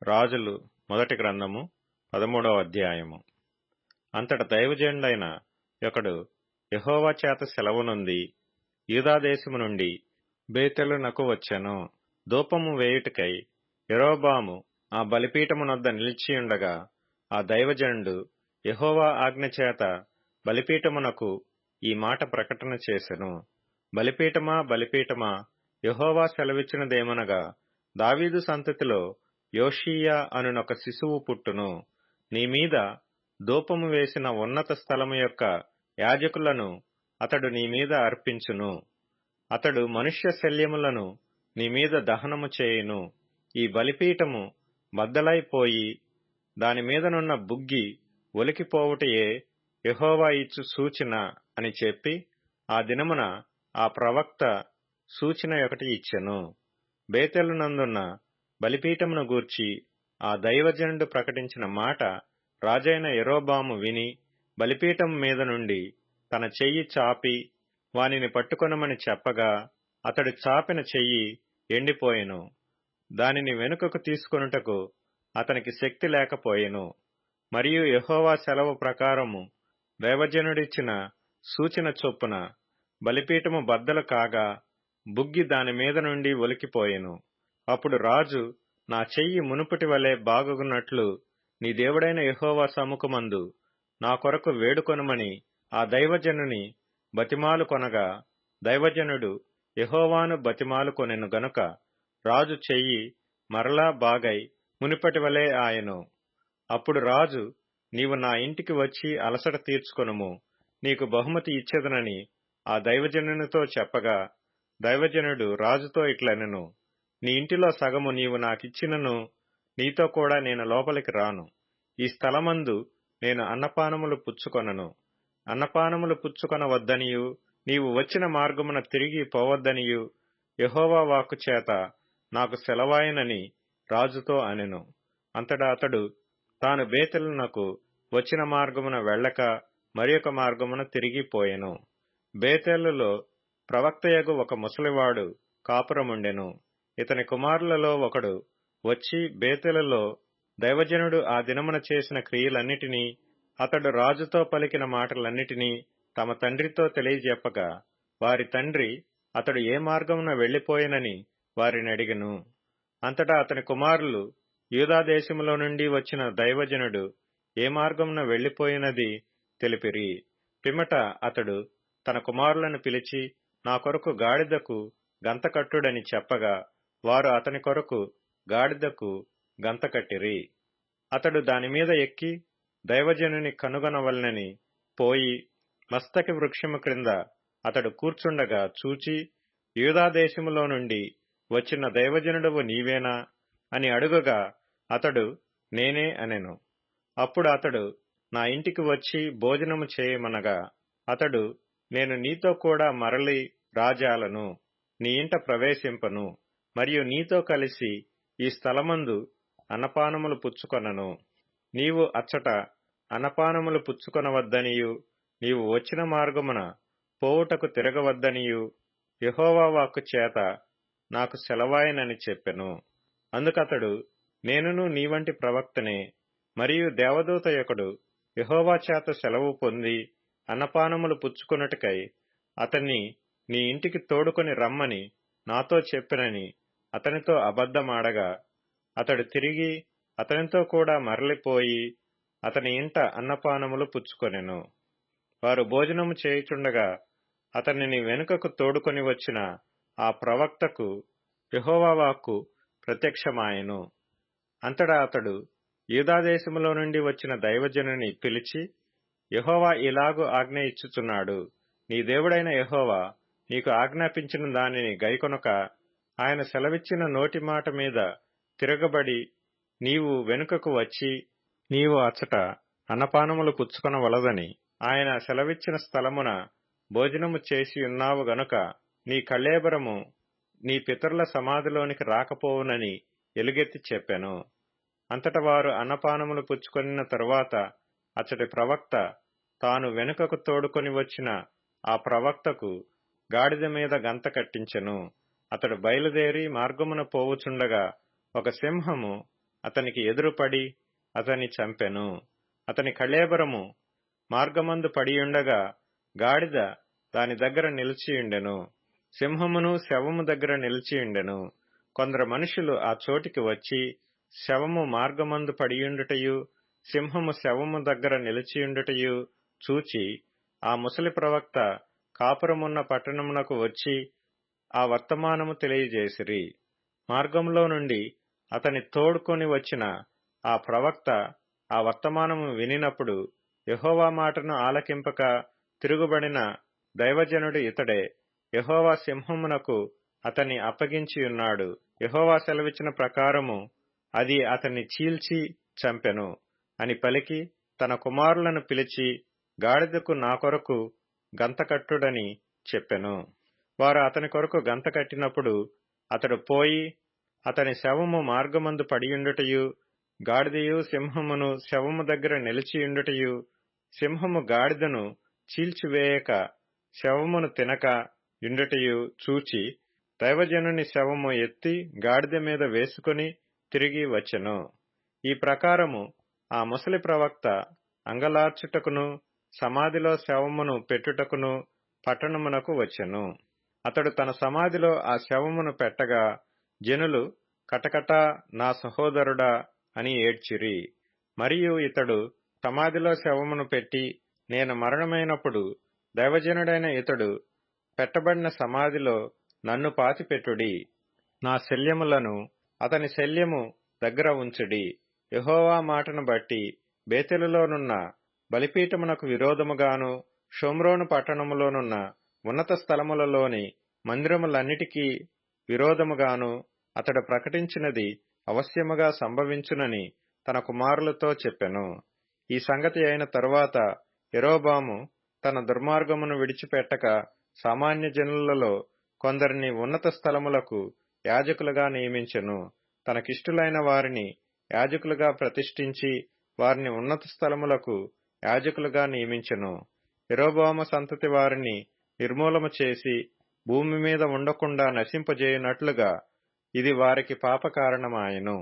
రాజులు మొదటి గ్రంథము 13వ అధ్యాయము. అంతట దైవజనుడైన ఒకడు యెహోవా చేత సెలవునొంది యూదాదేశము నుండి బేతేలునకు వచ్చెను. ధూపము వేయుటకై యరొబాము ఆ బలిపీఠమునొద్ద నిలిచియుండగా ఆ దైవజనుడు యెహోవా ఆజ్ఞ చేత బలిపీఠమునకు ఈ మాట ప్రకటన చేసెను. బలిపీఠమా, బలిపీఠమా, యెహోవా సెలవిచ్చినదేమనగా, దావీదు సంతతిలో యోషీయా అనునొక శిశువు పుట్టును. నీ మీద ధూపము వేసిన ఉన్నత స్థలము యొక్క యాజకులను అతడు నీ మీద అర్పించును. అతడు మనుష్య శల్యములను నీ మీద దహనము చేయును. ఈ బలిపీఠము బద్దలైపోయి దాని మీదనున్న బుగ్గి ఒలికిపోవుటయే యెహోవా ఇచ్చు సూచన అని చెప్పి ఆ దినమున ఆ ప్రవక్త సూచన ఒకటి ఇచ్చెను. బేతేలునందున్న బలిపీఠమును గూర్చి ఆ దైవజనుడు ప్రకటించిన మాట రాజైన యరొబాము విని బలిపీఠం మీద నుండి తన చెయ్యి చాపి వానిని పట్టుకొనమని చెప్పగా అతడు చాపిన చెయ్యి ఎండిపోయెను. దానిని వెనుకకు తీసుకొనుటకు అతనికి శక్తి లేకపోయెను. మరియు యెహోవా సెలవు ప్రకారము దైవజనుడిచ్చిన సూచన చొప్పున బలిపీఠము బద్దలు కాగా బుగ్గి దాని మీద నుండి ఒలికిపోయెను. అప్పుడు రాజు, నా చెయ్యి మునుపటి వలె బాగున్నట్లు నీ దేవుడైన యెహోవా సముఖమందు నా కొరకు వేడుకొనుమని ఆ దైవజనుని బతిమాలు కొనగా దైవజనుడు యెహోవాను బతిమాలు కొనెను గనుక రాజు చెయ్యి మరలా బాగై మునుపటి వలె ఆయెను. అప్పుడు రాజు, నీవు నా ఇంటికి వచ్చి అలసట తీర్చుకొనుము, నీకు బహుమతి ఇచ్చెదనని ఆ దైవజనునితో చెప్పగా దైవజనుడు రాజుతో ఇట్లనెను, నీ ఇంటిలో సగము నీవు నాకిచ్చినను నీతో కూడా నేను లోపలికి రాను. ఈ స్థలమందు నేను అన్నపానములు పుచ్చుకొనను. అన్నపానములు పుచ్చుకొనవద్దనియు నీవు వచ్చిన మార్గమున తిరిగి పోవద్దనియు యెహోవా వాక్కు చేత నాకు సెలవాయనని రాజుతో అనెను. అంతటా అతడు తాను బేతేలునకు వచ్చిన మార్గమున వెళ్ళక మరియొక మార్గమున తిరిగిపోయెను. బేతేలులో ప్రవక్తయగు ఒక ముసలివాడు కాపురముండెను. ఇతని కుమారులలో ఒకడు వచ్చి బేతేలులో దైవజనుడు ఆ దినమున చేసిన క్రియలన్నిటినీ అతడు రాజుతో పలికిన మాటలన్నిటినీ తమ తండ్రితో తెలియజెప్పగా వారి తండ్రి అతడు ఏ మార్గమున వెళ్లిపోయినని వారిని అడిగెను. అంతటా అతని కుమారులు యూదాదేశములో నుండి వచ్చిన దైవజనుడు ఏ మార్గమున వెళ్లిపోయినది తెలిపిరి. పిమ్మట అతడు తన కుమారులను పిలిచి నా కొరకు గాడిదకు గంతకట్టుడని చెప్పగా వారు అతని కొరకు గాడిదకు గంతకట్టిరి. అతడు దానిమీద ఎక్కి దైవజనుని కనుగొనవలెనని పోయి మస్తకి వృక్షము క్రింద అతడు కూర్చుండగా చూచి, యూదాదేశములో నుండి వచ్చిన దైవజనుడవు నీవేనా అని అడుగగా అతడు నేనే అనెను. అప్పుడు అతడు నా ఇంటికి వచ్చి భోజనము చేయమనగా అతడు, నేను నీతో కూడా మరలి రాజాలను, నీ ఇంట ప్రవేశింపను, మరియు నీతో కలిసి ఈ స్థలమందు అన్నపానములు పుచ్చుకొనను. నీవు అచ్చట అన్నపానములు పుచ్చుకొనవద్దనియు నీవు వచ్చిన మార్గమున పోవుటకు తిరగవద్దనియు యెహోవా వాక్కు చేత నాకు సెలవాయనని చెప్పెను. అందుకతడు, నేనును నీవంటి ప్రవక్తనే, మరియు దేవదూత యొకడు యెహోవా చేత సెలవు పొంది అన్నపానములు పుచ్చుకొనుటకై అతన్ని నీ ఇంటికి తోడుకొని రమ్మని నాతో చెప్పినని అతనితో అబద్ధమాడగా అతడు తిరిగి అతనితో కూడా మరలిపోయి అతని ఇంట అన్నపానములు పుచ్చుకొనెను. వారు భోజనము చేయుచుండగా అతనిని వెనుకకు తోడుకొని వచ్చిన ఆ ప్రవక్తకు యెహోవా వాక్కు ప్రత్యక్షమాయెను. అంతటా అతడు యూదాదేశములో నుండి వచ్చిన దైవజనుని పిలిచి, యెహోవా ఇలాగు ఆజ్ఞ ఇచ్చుచున్నాడు, నీ దేవుడైన యెహోవా నీకు ఆజ్ఞాపించిన దానిని గైకొనక ఆయన సెలవిచ్చిన నోటి మాట మీద తిరగబడి నీవు వెనుకకు వచ్చి నీవు అచ్చట అన్నపానములు పుచ్చుకొనవలదని ఆయన సెలవిచ్చిన స్థలమున భోజనము చేసి ఉన్నావు గనుక నీ కళేబరము నీ పితరుల సమాధిలోనికి రాకపోవునని ఎలుగెత్తి చెప్పెను. అంతట వారు అన్నపానములు పుచ్చుకొనిన తరువాత అచ్చటి ప్రవక్త తాను వెనుకకు తోడుకొని వచ్చిన ఆ ప్రవక్తకు గాడిద మీద గంత కట్టించెను. అతడు బయలుదేరి మార్గమున పోవుచుండగా ఒక సింహము అతనికి ఎదురుపడి అతని చంపెను. అతని కళేబరము మార్గమందు పడియుండగా గాడిద దాని దగ్గర నిలిచియుండెను. సింహమును శవము దగ్గర నిలిచియుండెను. కొందరు మనుషులు ఆ చోటికి వచ్చి శవము మార్గమందు పడియుండుటయు సింహము శవము దగ్గర నిలిచియుండుటయు చూచి ఆ ముసలి ప్రవక్త కాపురమున్న పట్టణమునకు వచ్చి ఆ వర్తమానము తెలియజేసిరి. మార్గంలో నుండి అతని తోడుకొని వచ్చిన ఆ ప్రవక్త ఆ వర్తమానము వినినప్పుడు యెహోవా మాటను ఆలకింపక తిరుగుబడిన దైవజనుడు ఇతడే, యెహోవా సింహమునకు అతన్ని అప్పగించియున్నాడు, యెహోవా సెలవిచ్చిన ప్రకారము అది అతన్ని చీల్చి చంపెను అని పలికి తన కుమారులను పిలిచి గాడిదకు నా కొరకు గంతకట్టుడని చెప్పెను. వారు అతని కొరకు గంత కట్టినప్పుడు అతడు పోయి అతని శవము మార్గమందు పడియుండుటయు గాడిదయు సింహమును శవము దగ్గర నిలిచియుండుటయు సింహము గాడిదను చీల్చివేయక శవమును తినక యుండుటయు చూచి దైవజనుని శవము ఎత్తి గాడిద మీద వేసుకుని తిరిగి వచ్చెను. ఈ ప్రకారము ఆ ముసలి ప్రవక్త అంగలార్చుటకును సమాధిలో శవమును పెట్టుటకును పట్టణమునకు వచ్చెను. అతడు తన సమాధిలో ఆ శవమును పెట్టగా జనులు కటకటా నా సహోదరుడా అని ఏడ్చిరి. మరియు ఇతడు సమాధిలో శవమును పెట్టి నేను మరణమైనప్పుడు దైవజనుడైన ఇతడు పెట్టబడిన సమాధిలో నన్ను పాతిపెట్టుడి, నా శల్యములను అతని శల్యము దగ్గర ఉంచుడి. యెహోవా మాటను బట్టి బేతెలులోనున్న బలిపీఠమునకు విరోధముగాను షోమ్రోను పట్టణములోనున్న ఉన్నత స్థలములలోని మందిరములన్నిటికీ విరోధముగాను అతడు ప్రకటించినది అవశ్యముగా సంభవించునని తన కుమారులతో చెప్పెను. ఈ సంగతి అయిన తరువాత యెరోబాము తన దుర్మార్గమును విడిచిపెట్టక సామాన్య జనులలో కొందరిని ఉన్నత స్థలములకు యాజకులుగా నియమించెను. తనకిష్టులైన వారిని యాజకులుగా ప్రతిష్ఠించి వారిని ఉన్నత స్థలములకు యాజకులుగా నియమించెను. యెరోబాము సంతతి వారిని నిర్మూలము చేసి భూమి మీద ఉండకుండా నశింపజేయునట్లుగా ఇది వారికి పాపకారణమాయెను.